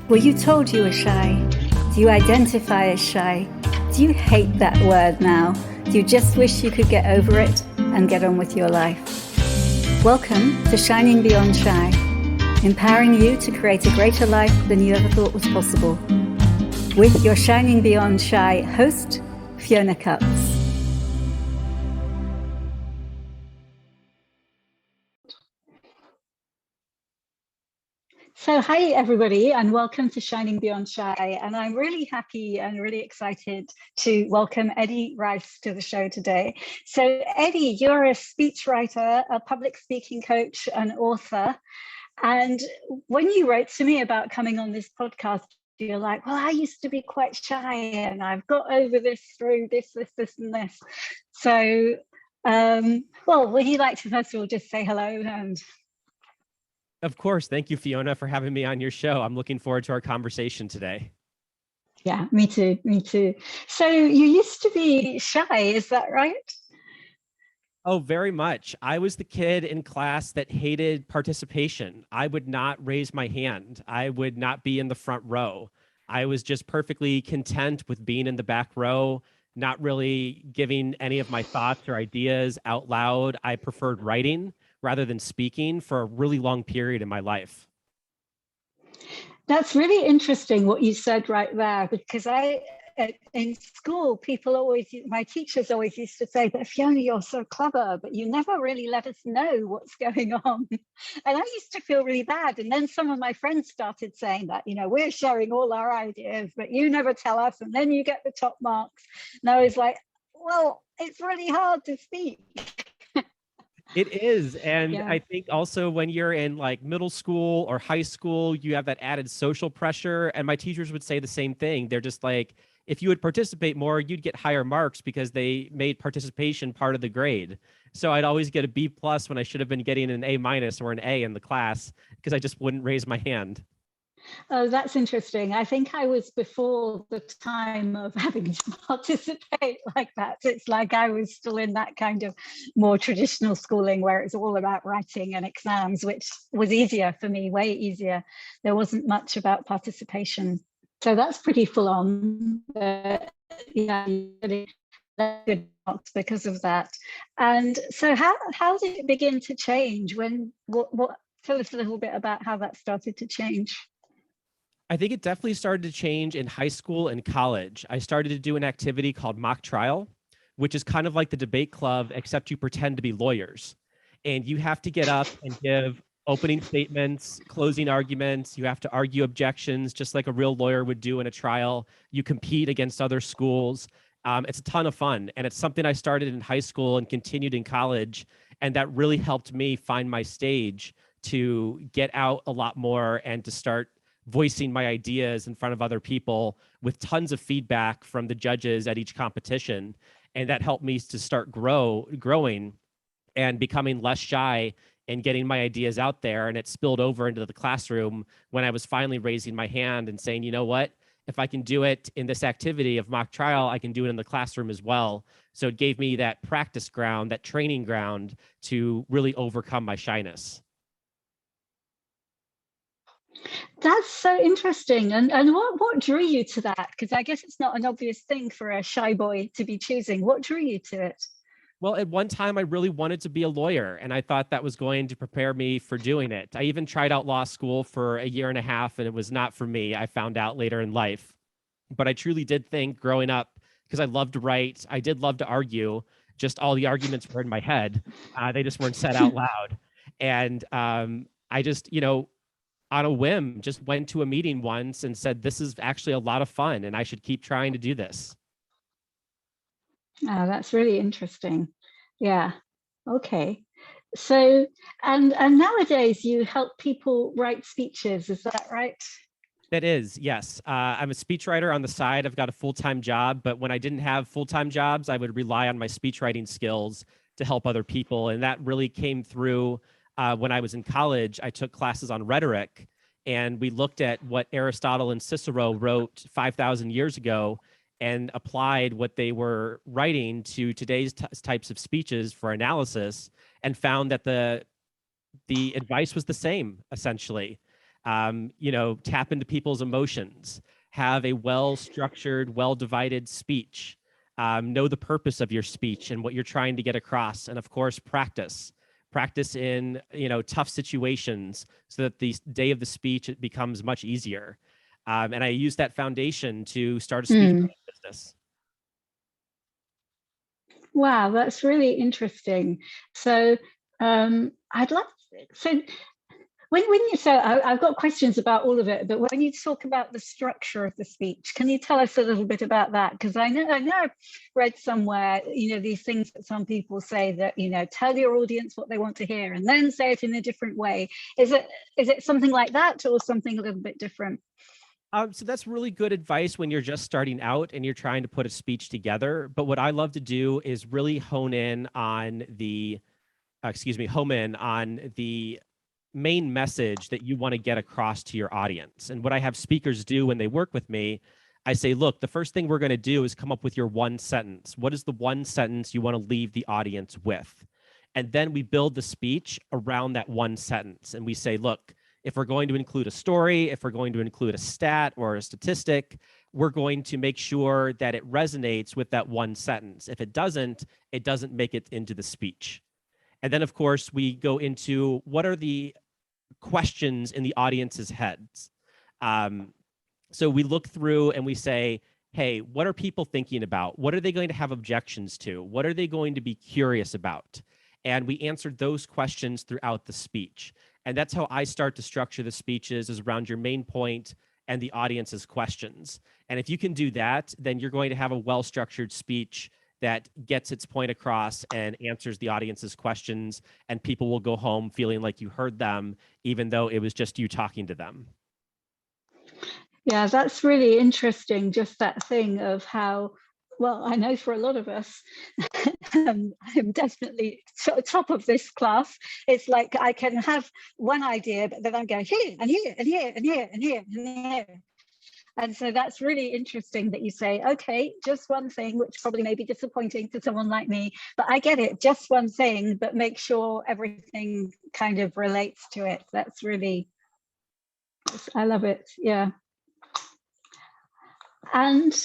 Were you told you were shy? Do you identify as shy? Do you hate that word now? Do you just wish you could get over it and get on with your life? Welcome to Shining Beyond Shy, empowering you to create a greater life than you ever thought was possible. With your Shining Beyond Shy host, Fiona Cups. So hi everybody, and welcome to Shining Beyond Shy. And I'm really happy and really excited to welcome Eddie Rice to the show today. So Eddie, you're a speechwriter, a public speaking coach, an author. And when you wrote to me about coming on this podcast, you're like, well, I used to be quite shy and I've got over this through this, and this. So, well, would you like to first of all just say hello and... Of course. Thank you, Fiona, for having me on your show. I'm looking forward to our conversation today. Yeah, me too. Me too. So you used to be shy, is that right? Oh, very much. I was the kid in class that hated participation. I would not raise my hand. I would not be in the front row. I was just perfectly content with being in the back row, not really giving any of my thoughts or ideas out loud. I preferred writing rather than speaking for a really long period in my life. That's really interesting what you said right there, because in school, my teachers always used to say, but Fiona, you're so clever, but you never really let us know what's going on. And I used to feel really bad. And then some of my friends started saying that, we're sharing all our ideas, but you never tell us, and then you get the top marks. And I was like, well, it's really hard to speak. It is. And yeah. I think also when you're in like middle school or high school, you have that added social pressure. And my teachers would say the same thing. They're just like, if you would participate more, you'd get higher marks because they made participation part of the grade. So I'd always get a B+ when I should have been getting an A- or an A in the class because I just wouldn't raise my hand. Oh, that's interesting. I think I was before the time of having to participate like that. It's like I was still in that kind of more traditional schooling where it's all about writing and exams, which was easier for me, way easier. There wasn't much about participation. So that's pretty full on. Yeah, good marks because of that. And so how did it begin to change? Tell us a little bit about how that started to change. I think it definitely started to change in high school and college. I started to do an activity called mock trial, which is kind of like the debate club, except you pretend to be lawyers. And you have to get up and give opening statements, closing arguments. You have to argue objections, just like a real lawyer would do in a trial. You compete against other schools. It's a ton of fun. And it's something I started in high school and continued in college. And that really helped me find my stage to get out a lot more and to start voicing my ideas in front of other people with tons of feedback from the judges at each competition. And that helped me to start growing and becoming less shy and getting my ideas out there. And it spilled over into the classroom when I was finally raising my hand and saying, you know what, if I can do it in this activity of mock trial, I can do it in the classroom as well. So it gave me that practice ground, that training ground to really overcome my shyness. That's so interesting. And what drew you to that? Because I guess it's not an obvious thing for a shy boy to be choosing. What drew you to it? Well, at one time, I really wanted to be a lawyer, and I thought that was going to prepare me for doing it. I even tried out law school for a year and a half, and it was not for me. I found out later in life. But I truly did think growing up, because I loved to write, I did love to argue, just all the arguments were in my head. They just weren't said out loud. And I just, on a whim, just went to a meeting once and said, this is actually a lot of fun and I should keep trying to do this. Oh, that's really interesting. Yeah. Okay. So, and nowadays you help people write speeches, is that right? That is, yes. I'm a speechwriter on the side. I've got a full-time job, but when I didn't have full-time jobs, I would rely on my speechwriting skills to help other people. And that really came through when I was in college. I took classes on rhetoric, and we looked at what Aristotle and Cicero wrote 5,000 years ago and applied what they were writing to today's types of speeches for analysis, and found that the advice was the same, essentially. Tap into people's emotions, have a well-structured, well-divided speech, know the purpose of your speech and what you're trying to get across. And of course, practice in, tough situations so that the day of the speech, it becomes much easier. And I use that foundation to start a speech business. Wow, that's really interesting. So I'd love, so I've got questions about all of it, but when you talk about the structure of the speech, can you tell us a little bit about that? Because I know I've read somewhere, these things that some people say that, tell your audience what they want to hear and then say it in a different way. Is it something like that or something a little bit different? So that's really good advice when you're just starting out and you're trying to put a speech together. But what I love to do is really hone in on the main message that you want to get across to your audience. And what I have speakers do when they work with me, I say, look, the first thing we're going to do is come up with your one sentence. What is the one sentence you want to leave the audience with? And then we build the speech around that one sentence. And we say, look, if we're going to include a story, if we're going to include a stat or a statistic, we're going to make sure that it resonates with that one sentence. If it doesn't make it into the speech. And then, of course, we go into what are the questions in the audience's heads. So we look through and we say, hey, what are people thinking about? What are they going to have objections to? What are they going to be curious about? And we answered those questions throughout the speech. And that's how I start to structure the speeches, is around your main point and the audience's questions. And if you can do that, then you're going to have a well-structured speech that gets its point across and answers the audience's questions, and people will go home feeling like you heard them, even though it was just you talking to them. Yeah, that's really interesting, just that thing of how, well, I know for a lot of us, I'm definitely top of this class. It's like I can have one idea, but then I'm going here and here and here and here and here and here. And so that's really interesting that you say, okay, just one thing, which probably may be disappointing to someone like me, but I get it, just one thing, but make sure everything kind of relates to it. That's really, I love it. Yeah. And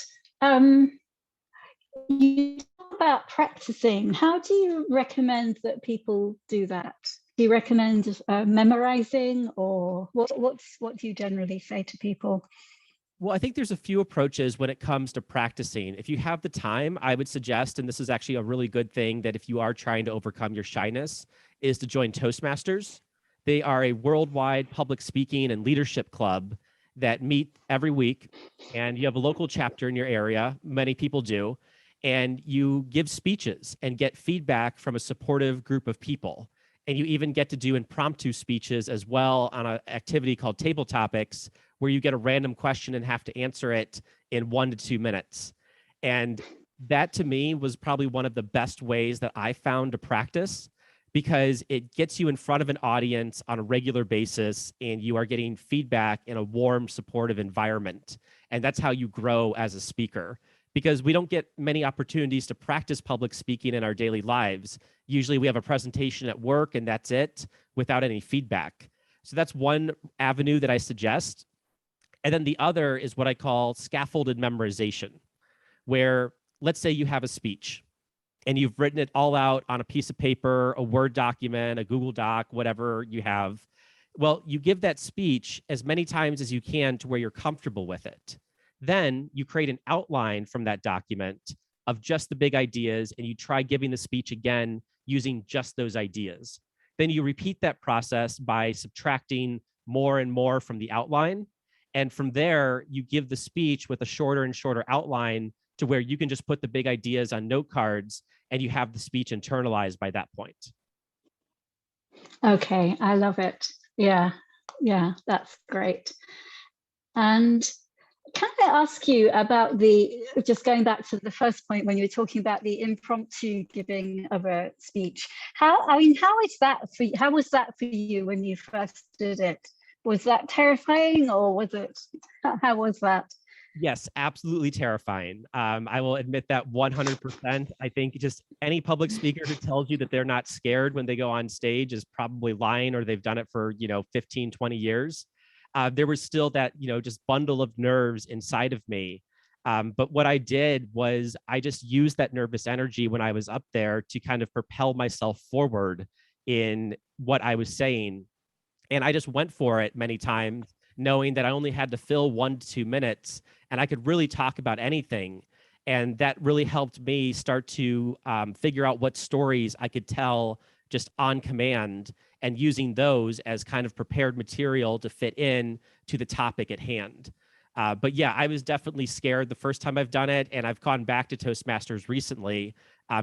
you talk about practicing. How do you recommend that people do that? Do you recommend memorizing, or what do you generally say to people? Well, I think there's a few approaches when it comes to practicing. If you have the time, I would suggest, and this is actually a really good thing, that if you are trying to overcome your shyness, is to join Toastmasters. They are a worldwide public speaking and leadership club that meet every week, and you have a local chapter in your area. Many people do. And you give speeches and get feedback from a supportive group of people. And you even get to do impromptu speeches as well on an activity called Table Topics, where you get a random question and have to answer it in 1 to 2 minutes. And that, to me, was probably one of the best ways that I found to practice, because it gets you in front of an audience on a regular basis and you are getting feedback in a warm, supportive environment. And that's how you grow as a speaker, because we don't get many opportunities to practice public speaking in our daily lives. Usually we have a presentation at work and that's it, without any feedback. So that's one avenue that I suggest. And then the other is what I call scaffolded memorization, where let's say you have a speech and you've written it all out on a piece of paper, a Word document, a Google Doc, whatever you have. Well, you give that speech as many times as you can to where you're comfortable with it. Then you create an outline from that document of just the big ideas, and you try giving the speech again using just those ideas. Then you repeat that process by subtracting more and more from the outline. And from there, you give the speech with a shorter and shorter outline to where you can just put the big ideas on note cards and you have the speech internalized by that point. Okay, I love it. Yeah, that's great. And can I ask you about just going back to the first point when you were talking about the impromptu giving of a speech? How was that for you when you first did it? Was that terrifying, or was it, how was that? Yes, absolutely terrifying. I will admit that 100%. I think just any public speaker who tells you that they're not scared when they go on stage is probably lying, or they've done it for 15, 20 years. there was still that, just bundle of nerves inside of me. But what I did was I just used that nervous energy when I was up there to kind of propel myself forward in what I was saying. And I just went for it many times, knowing that I only had to fill 1 to 2 minutes and I could really talk about anything. And that really helped me start to figure out what stories I could tell just on command, and using those as kind of prepared material to fit in to the topic at hand. But yeah, I was definitely scared the first time I've done it, and I've gone back to Toastmasters recently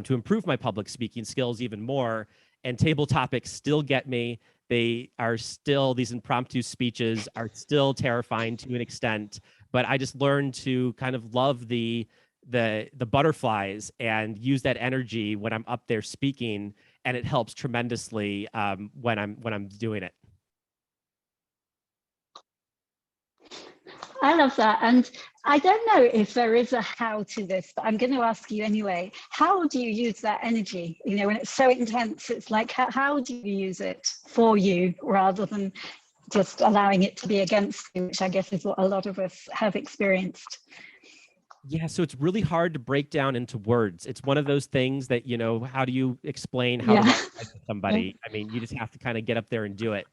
to improve my public speaking skills even more. And table topics still get me. They are still, these impromptu speeches are still terrifying to an extent, but I just learned to kind of love the butterflies and use that energy when I'm up there speaking, and it helps tremendously when I'm doing it. I love that. And I don't know if there is a how to this, but I'm going to ask you anyway. How do you use that energy? When it's so intense, it's like, how do you use it for you rather than just allowing it to be against you, which I guess is what a lot of us have experienced? Yeah, so it's really hard to break down into words. It's one of those things that, how do you explain how to to somebody? I mean, you just have to kind of get up there and do it.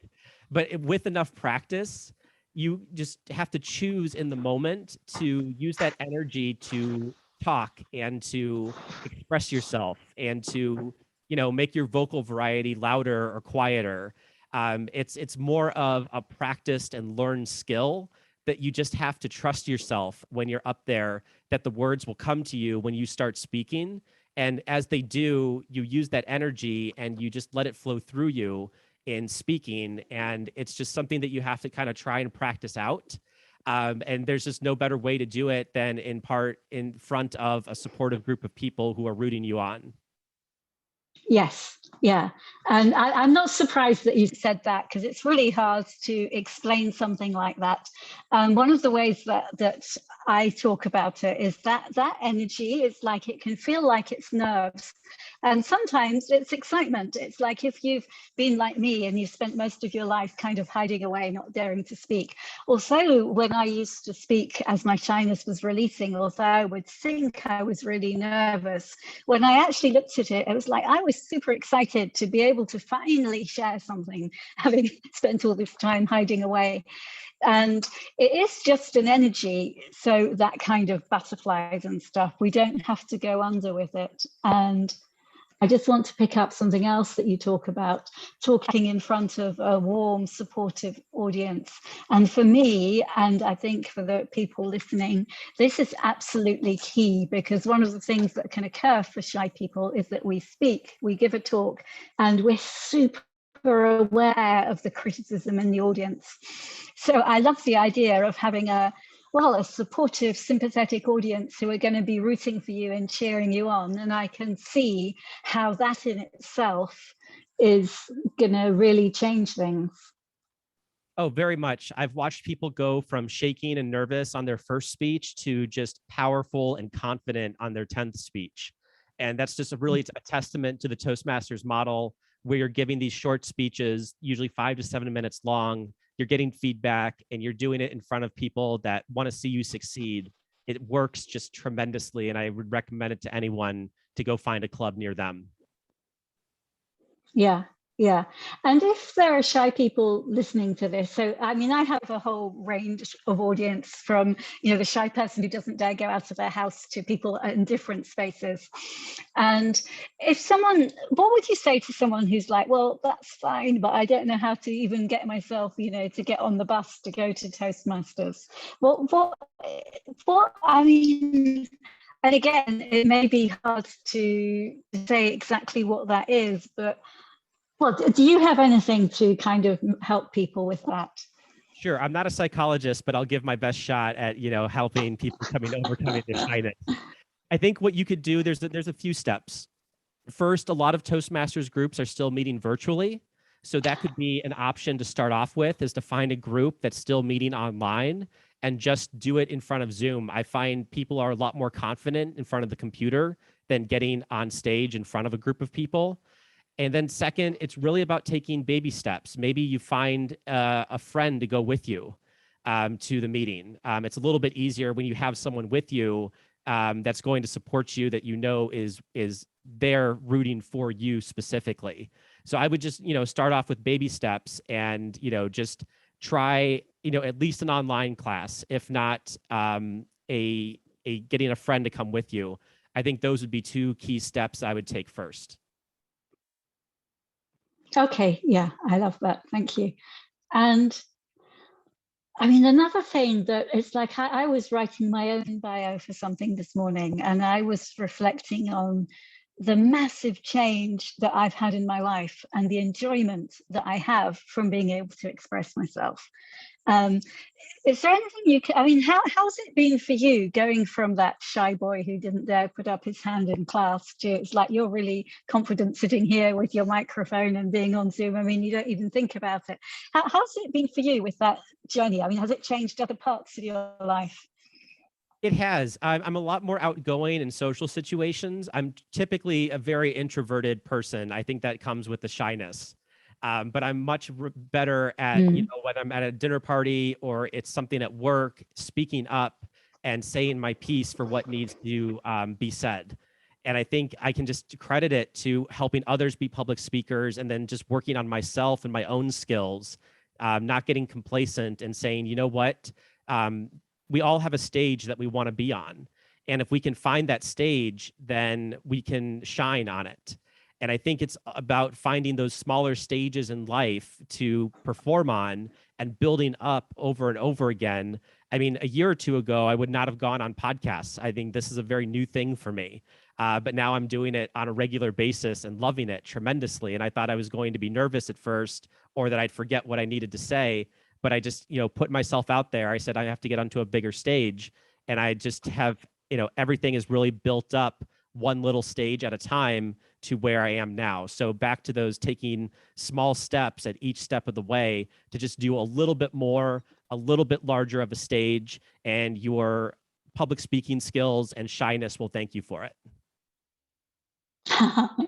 But with enough practice, you just have to choose in the moment to use that energy to talk and to express yourself and to, make your vocal variety louder or quieter. It's more of a practiced and learned skill that you just have to trust yourself when you're up there, that the words will come to you when you start speaking. And as they do, you use that energy and you just let it flow through you in speaking. And it's just something that you have to kind of try and practice out. And there's just no better way to do it than in front of a supportive group of people who are rooting you on. Yes, yeah. And I'm not surprised that you said that, because it's really hard to explain something like that. One of the ways that I talk about it is that energy is like, it can feel like it's nerves. And sometimes it's excitement. It's like if you've been like me and you've spent most of your life kind of hiding away, not daring to speak. Also, when I used to speak as my shyness was releasing, although I would think I was really nervous, when I actually looked at it, it was like I was super excited to be able to finally share something, having spent all this time hiding away. And it is just an energy. So that kind of butterflies and stuff, we don't have to go under with it. And I just want to pick up something else that you talk about, talking in front of a warm, supportive audience. And for me, and I think for the people listening, this is absolutely key, because one of the things that can occur for shy people is that we speak, we give a talk, and we're super aware of the criticism in the audience. So I love the idea of having a supportive, sympathetic audience who are going to be rooting for you and cheering you on. And I can see how that in itself is going to really change things. Oh, very much. I've watched people go from shaking and nervous on their first speech to just powerful and confident on their 10th speech. And that's just a testament to the Toastmasters model, where you're giving these short speeches, usually 5 to 7 minutes long. You're getting feedback and you're doing it in front of people that want to see you succeed. It works just tremendously. And I would recommend it to anyone to go find a club near them. Yeah. Yeah. And if there are shy people listening to this, so I mean, I have a whole range of audience, from, the shy person who doesn't dare go out of their house to people in different spaces. And if someone, what would you say to someone who's like, well, that's fine, but I don't know how to even get myself, to get on the bus to go to Toastmasters? What I mean, and again, it may be hard to say exactly what that is, but do you have anything to kind of help people with that? Sure. I'm not a psychologist, but I'll give my best shot at, helping people overcoming their shyness. I think what you could do, there's a few steps. First, a lot of Toastmasters groups are still meeting virtually. So that could be an option to start off with, is to find a group that's still meeting online and just do it in front of Zoom. I find people are a lot more confident in front of the computer than getting on stage in front of a group of people. And then second, it's really about taking baby steps. Maybe you find a friend to go with you. to the meeting. It's a little bit easier when you have someone with you that's going to support you, that you know is there rooting for you specifically. So I would just, start off with baby steps and, just try, at least an online class, if not a getting a friend to come with you. I think those would be two key steps I would take first. Okay, yeah, I love that. Thank you. And I mean, another thing that it's like I was writing my own bio for something this morning, and I was reflecting on the massive change that I've had in my life and the enjoyment that I have from being able to express myself. Is there anything you can, I mean, how's it been for you going from that shy boy who didn't dare put up his hand in class to, it's like you're really confident sitting here with your microphone and being on Zoom? I mean, you don't even think about it. How's it been for you with that journey? I mean, has it changed other parts of your life? It has. I'm a lot more outgoing in social situations. I'm typically a very introverted person. I think that comes with the shyness. But I'm much better at, whether I'm at a dinner party or it's something at work, speaking up and saying my piece for what needs to be said. And I think I can just credit it to helping others be public speakers and then just working on myself and my own skills, not getting complacent and saying, you know what, we all have a stage that we want to be on. And if we can find that stage, then we can shine on it. And I think it's about finding those smaller stages in life to perform on and building up over and over again. I mean, a year or two ago, I would not have gone on podcasts. I think this is a very new thing for me. But now I'm doing it on a regular basis and loving it tremendously. And I thought I was going to be nervous at first, or that I'd forget what I needed to say. But I just, put myself out there. I said, I have to get onto a bigger stage. And I just have, everything is really built up one little stage at a time to where I am now. So back to those taking small steps at each step of the way to just do a little bit more, a little bit larger of a stage, and your public speaking skills and shyness will thank you for it.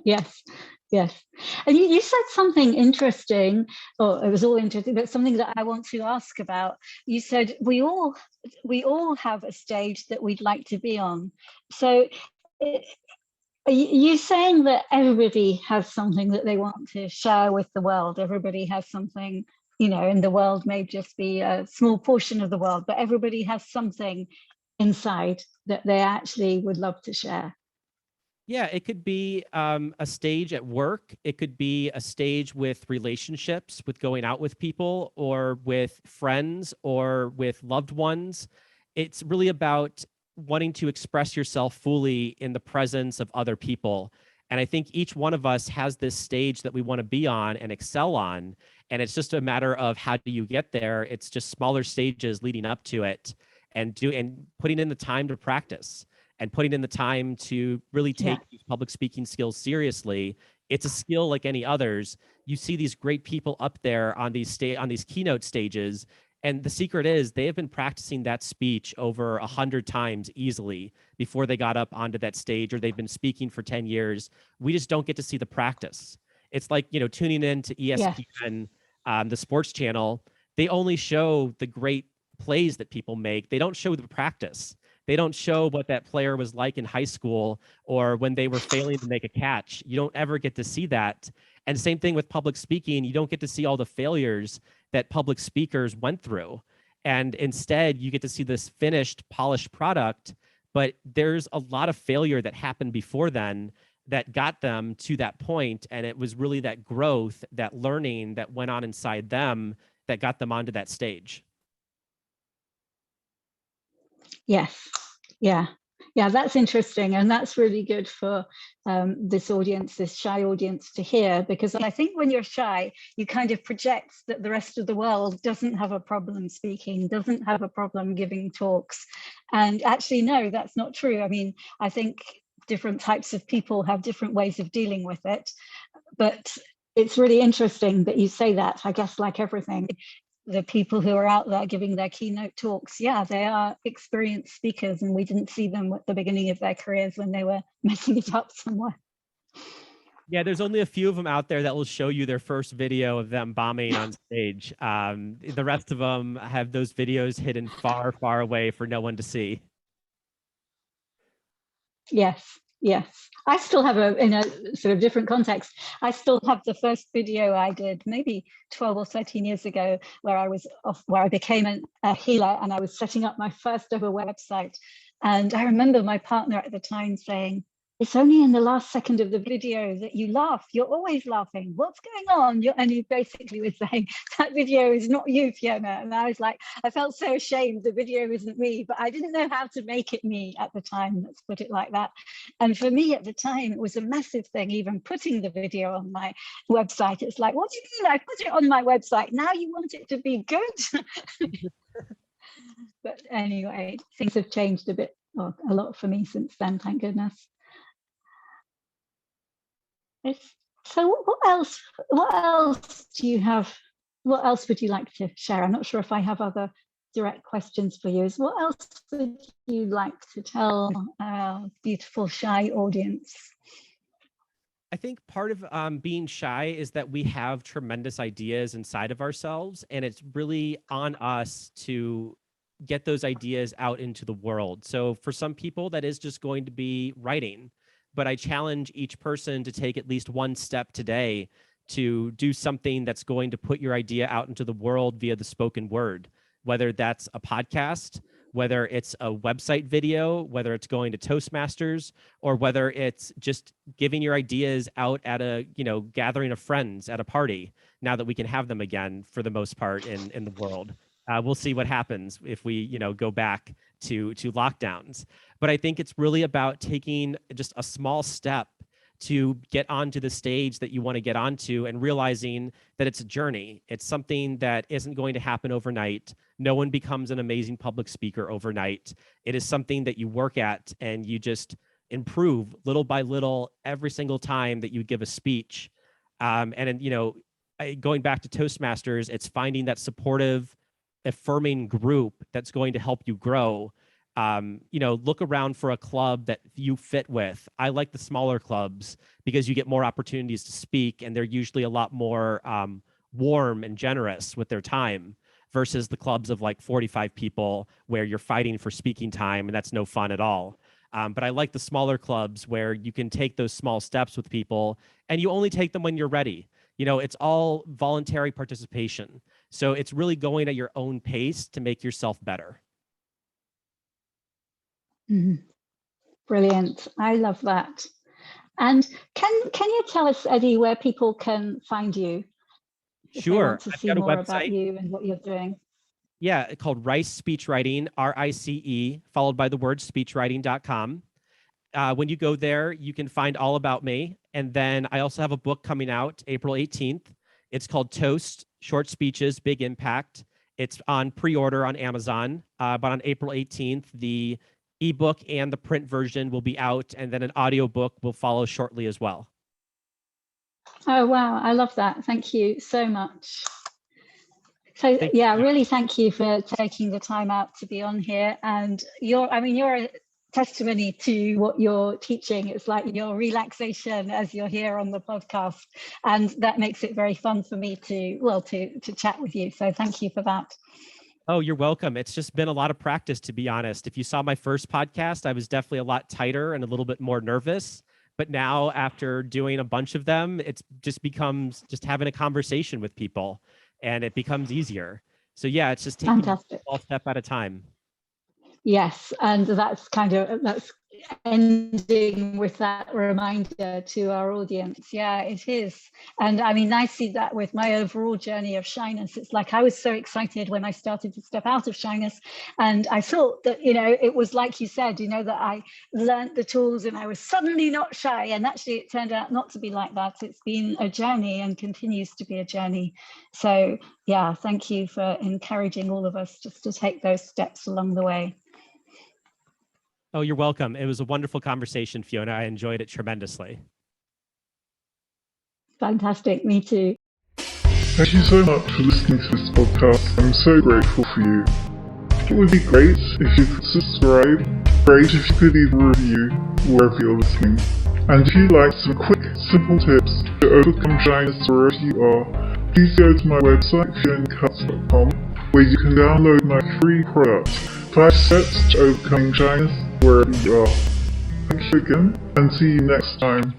Yes. And you said something interesting, or it was all interesting, but something that I want to ask about. You said we all have a stage that we'd like to be on. So are you saying that everybody has something that they want to share with the world? Everybody has something, in the world may just be a small portion of the world, but everybody has something inside that they actually would love to share. Yeah, it could be a stage at work. It could be a stage with relationships, with going out with people or with friends or with loved ones. It's really about wanting to express yourself fully in the presence of other people. And I think each one of us has this stage that we want to be on and excel on. And it's just a matter of how do you get there? It's just smaller stages leading up to it and putting in the time to practice. And putting in the time to really take these public speaking skills seriously. It's a skill like any others. You see these great people up there on these keynote stages, and the secret is they have been practicing that speech over 100 times easily before they got up onto that stage, or they've been speaking for 10 years. We just don't get to see the practice. It's like, tuning in to ESPN, the sports channel. They only show the great plays that people make. They don't show the practice. They don't show what that player was like in high school or when they were failing to make a catch. You don't ever get to see that. And same thing with public speaking. You don't get to see all the failures that public speakers went through. And instead, you get to see this finished, polished product. But there's a lot of failure that happened before then that got them to that point. And it was really that growth, that learning that went on inside them that got them onto that stage. Yes. Yeah, that's interesting. And that's really good for this audience, this shy audience to hear, because I think when you're shy, you kind of project that the rest of the world doesn't have a problem speaking, doesn't have a problem giving talks. And actually, no, that's not true. I mean, I think different types of people have different ways of dealing with it. But it's really interesting that you say that. I guess like everything, the people who are out there giving their keynote talks, they are experienced speakers, and we didn't see them at the beginning of their careers when they were messing it up somewhere. Yeah, there's only a few of them out there that will show you their first video of them bombing on stage. The rest of them have those videos hidden far, far away for no one to see. Yes, yes. I still have in a sort of different context, I still have the first video I did maybe 12 or 13 years ago where I became a healer, and I was setting up my first ever website. And I remember my partner at the time saying, "It's only in the last second of the video that you laugh. You're always laughing. What's going on?" And he basically was saying, "That video is not you, Fiona." And I was like, I felt so ashamed. The video isn't me, but I didn't know how to make it me at the time. Let's put it like that. And for me at the time, it was a massive thing, even putting the video on my website. It's like, what do you mean I put it on my website? Now you want it to be good? But anyway, things have changed a bit, or a lot for me since then, thank goodness. So what else do you have? What else would you like to share? I'm not sure if I have other direct questions for you. What else would you like to tell our beautiful shy audience? I think part of being shy is that we have tremendous ideas inside of ourselves, and it's really on us to get those ideas out into the world. So for some people, that is just going to be writing. But I challenge each person to take at least one step today to do something that's going to put your idea out into the world via the spoken word, whether that's a podcast, whether it's a website video, whether it's going to Toastmasters, or whether it's just giving your ideas out at a gathering of friends at a party, now that we can have them again for the most part in the world. We'll see what happens if we go back to lockdowns. But I think it's really about taking just a small step to get onto the stage that you want to get onto, and realizing that it's a journey. It's something that isn't going to happen overnight. No one becomes an amazing public speaker overnight. It is something that you work at, and you just improve little by little every single time that you give a speech. Going back to Toastmasters, it's finding that supportive, affirming group that's going to help you grow. Look around for a club that you fit with. I like the smaller clubs because you get more opportunities to speak, and they're usually a lot more warm and generous with their time, versus the clubs of like 45 people where you're fighting for speaking time, and that's no fun at all. But I like the smaller clubs where you can take those small steps with people, and you only take them when you're ready. It's all voluntary participation. So it's really going at your own pace to make yourself better. Brilliant. I love that. And can you tell us, Eddie, where people can find you? Sure. To see more about you and what you're doing. Yeah, it's called Rice Speech Writing, RICE, followed by the word speechwriting.com. When you go there, you can find all about me. And then I also have a book coming out April 18th. It's called Toast, Short Speeches, Big Impact. It's on pre-order on Amazon. But on April 18th, the ebook and the print version will be out, and then an audiobook will follow shortly as well. Oh, wow. I love that. Thank you so much. So really thank you for taking the time out to be on here. And you're a testimony to what you're teaching. It's like your relaxation as you're here on the podcast, and that makes it very fun for me to chat with you. So thank you for that. Oh, you're welcome. It's just been a lot of practice, to be honest. If you saw my first podcast, I was definitely a lot tighter and a little bit more nervous. But now, after doing a bunch of them, it just becomes just having a conversation with people, and it becomes easier. So yeah, it's just taking a small step at a time. Yes, and that's ending with that reminder to our audience. Yeah, it is. And I mean, I see that with my overall journey of shyness. It's like I was so excited when I started to step out of shyness, and I thought that, it was like you said, that I learned the tools and I was suddenly not shy. And actually it turned out not to be like that. It's been a journey and continues to be a journey. So yeah, thank you for encouraging all of us just to take those steps along the way. Oh, you're welcome. It was a wonderful conversation, Fiona. I enjoyed it tremendously. Fantastic. Me too. Thank you so much for listening to this podcast. I'm so grateful for you. It would be great if you could subscribe great if you could leave a review wherever you're listening. And if you'd like some quick, simple tips to overcome shyness wherever you are, please go to my website, fionacuts.com, where you can download my free product, 5 Steps to Overcoming Shyness Wherever You Are. Thank you again, and see you next time.